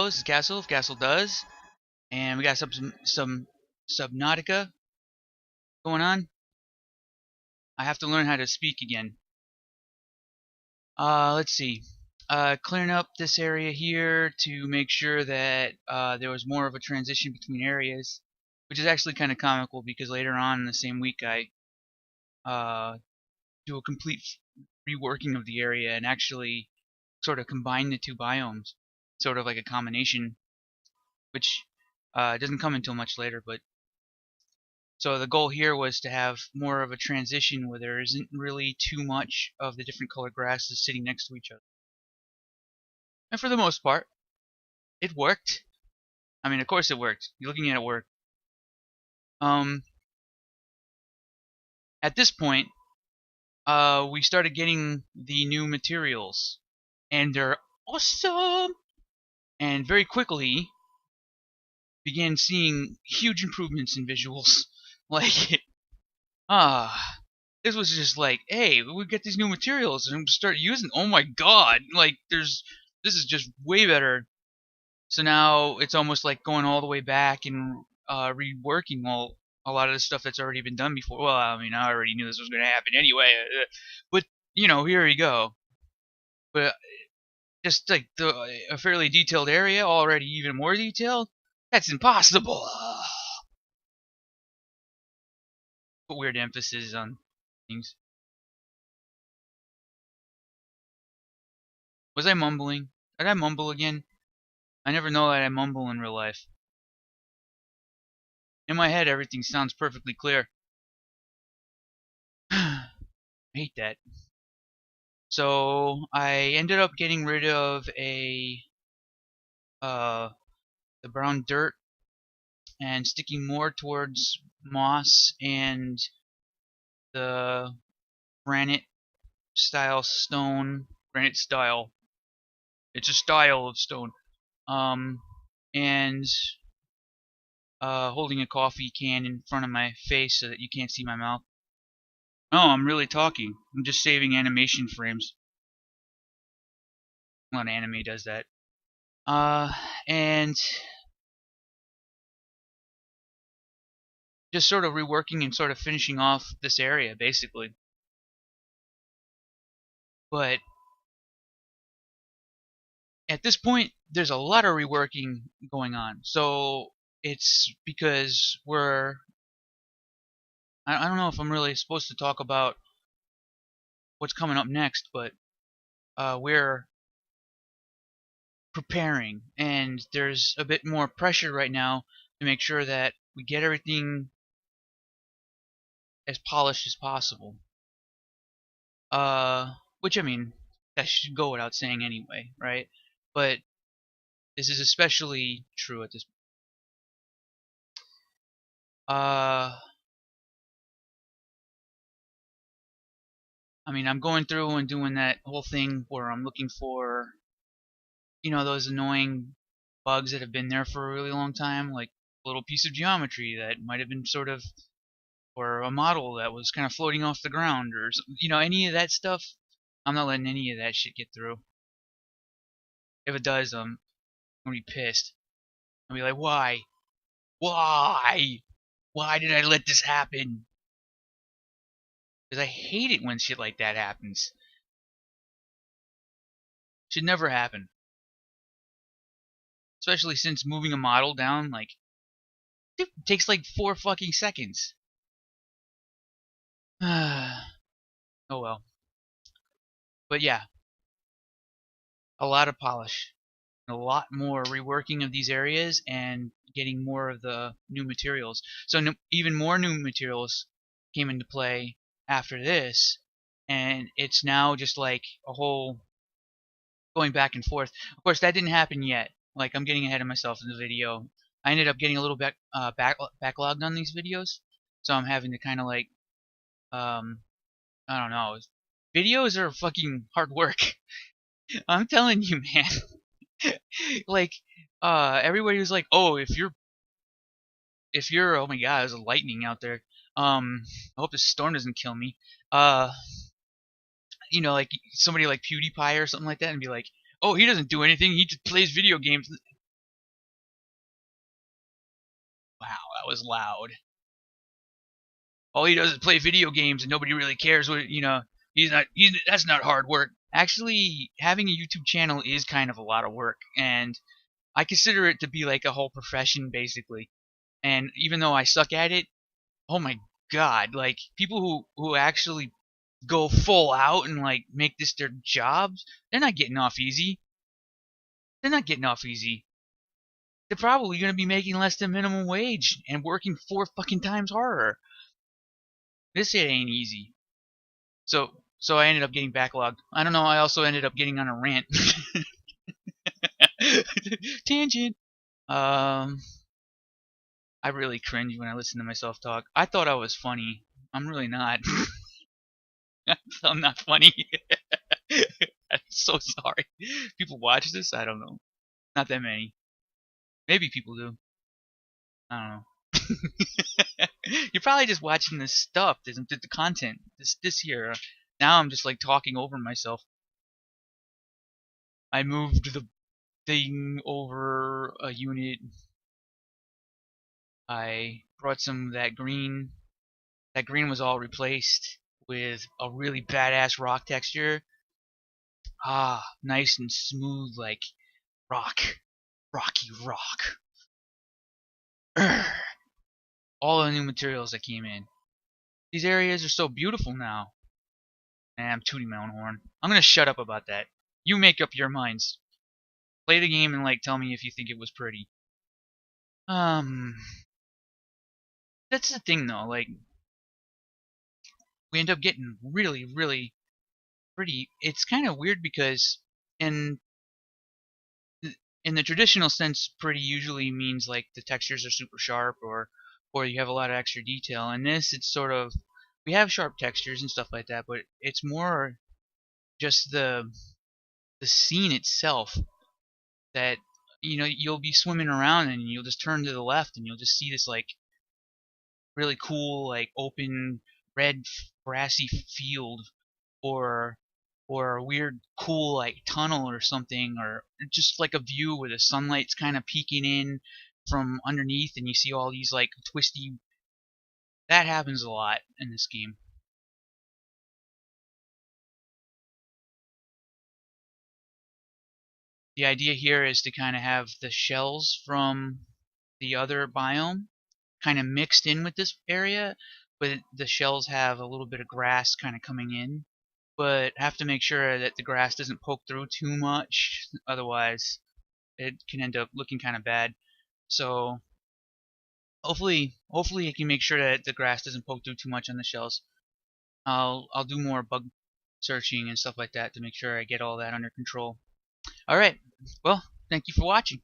this is Castle. If Castle does, and we got some Subnautica going on. I have to learn how to speak again. Let's see. Clearing up this area here to make sure that there was more of a transition between areas, which is actually kind of comical because later on in the same week I do a complete reworking of the area and actually sort of combine the two biomes, sort of like a combination, which doesn't come until much later. But so the goal here was to have more of a transition where there isn't really too much of the different colored grasses sitting next to each other. And for the most part, it worked. I mean, of course it worked. You're looking at it work. At this point, we started getting the new materials, and they're awesome. And very quickly began seeing huge improvements in visuals. Like, this was just like, hey, we get these new materials and start using. Oh my god! Like, this is just way better. So now it's almost like going all the way back and reworking a lot of the stuff that's already been done before. Well, I mean, I already knew this was going to happen anyway, but you know, here you go. But just like a fairly detailed area, already even more detailed. That's impossible. Put weird emphasis on things. Was I mumbling? Did I mumble again? I never know that I mumble in real life. In my head, everything sounds perfectly clear. I hate that. So I ended up getting rid of the brown dirt and sticking more towards moss and the granite style stone. Granite style. It's a style of stone. And holding a coffee can in front of my face so that you can't see my mouth. No, I'm really talking. I'm just saving animation frames. A lot of anime does that. And just sort of reworking and sort of finishing off this area, basically. But at this point, there's a lot of reworking going on. So it's because I don't know if I'm really supposed to talk about what's coming up next, but we're preparing, and there's a bit more pressure right now to make sure that we get everything as polished as possible. Which, I mean, that should go without saying anyway, right? But this is especially true at this point. I mean, I'm going through and doing that whole thing where I'm looking for, you know, those annoying bugs that have been there for a really long time, like a little piece of geometry that might have been sort of, or a model that was kind of floating off the ground, or, you know, any of that stuff. I'm not letting any of that shit get through. If it does, I'm gonna be pissed. I'll be like, why? Why? Why did I let this happen? Because I hate it when shit like that happens. Should never happen. Especially since moving a model down, like, it takes like 4 fucking seconds. Oh well. But yeah, a lot of polish. A lot more reworking of these areas and getting more of the new materials. So even more new materials came into play after this, and it's now just like a whole going back and forth. Of course, that didn't happen yet. Like, I'm getting ahead of myself in the video. I ended up getting a little backlogged on these videos, so I'm having to kind of like, I don't know. Videos are fucking hard work. I'm telling you, man. Like, everybody was like, oh, if you're, oh my god, there's a lightning out there. I hope this storm doesn't kill me. You know, like somebody like PewDiePie or something like that, and be like, oh, he doesn't do anything, he just plays video games. Wow, that was loud. All he does is play video games and nobody really cares what, that's not hard work. Actually, having a YouTube channel is kind of a lot of work, and I consider it to be like a whole profession basically. And even though I suck at it, oh my god, like people who actually go full out and like make this their jobs, they're not getting off easy. They're not getting off easy. They're probably going to be making less than minimum wage and working 4 fucking times harder. This shit ain't easy. So I ended up getting backlogged. I don't know. I also ended up getting on a rant. Tangent. Um, I really cringe when I listen to myself talk. I thought I was funny. I'm really not. I'm not funny. I'm so sorry. People watch this? I don't know. Not that many. Maybe people do. I don't know. You're probably just watching this stuff, the content. This here. Now I'm just like talking over myself. I moved the thing over a unit. I brought some of that green. That green was all replaced with a really badass rock texture. Ah, nice and smooth like rock. Rocky rock. Urgh. All the new materials that came in. These areas are so beautiful now. And I'm tooting my own horn. I'm gonna shut up about that. You make up your minds. Play the game and like tell me if you think it was pretty. That's the thing though, like we end up getting really, really pretty. It's kind of weird because in in the traditional sense, pretty usually means like the textures are super sharp or you have a lot of extra detail. In this, it's sort of we have sharp textures and stuff like that, but it's more just the scene itself that you'll be swimming around and you'll just turn to the left and you'll just see this like really cool like open red grassy field or a weird cool like tunnel or something or just like a view where the sunlight's kind of peeking in from underneath and you see all these like twisty. That happens a lot in this game. The idea here is to kind of have the shells from the other biome kind of mixed in with this area, but the shells have a little bit of grass kind of coming in, but have to make sure that the grass doesn't poke through too much, otherwise it can end up looking kind of bad. So hopefully I can make sure that the grass doesn't poke through too much on the shells. I'll do more bug searching and stuff like that to make sure I get all that under control. All right, well, thank you for watching.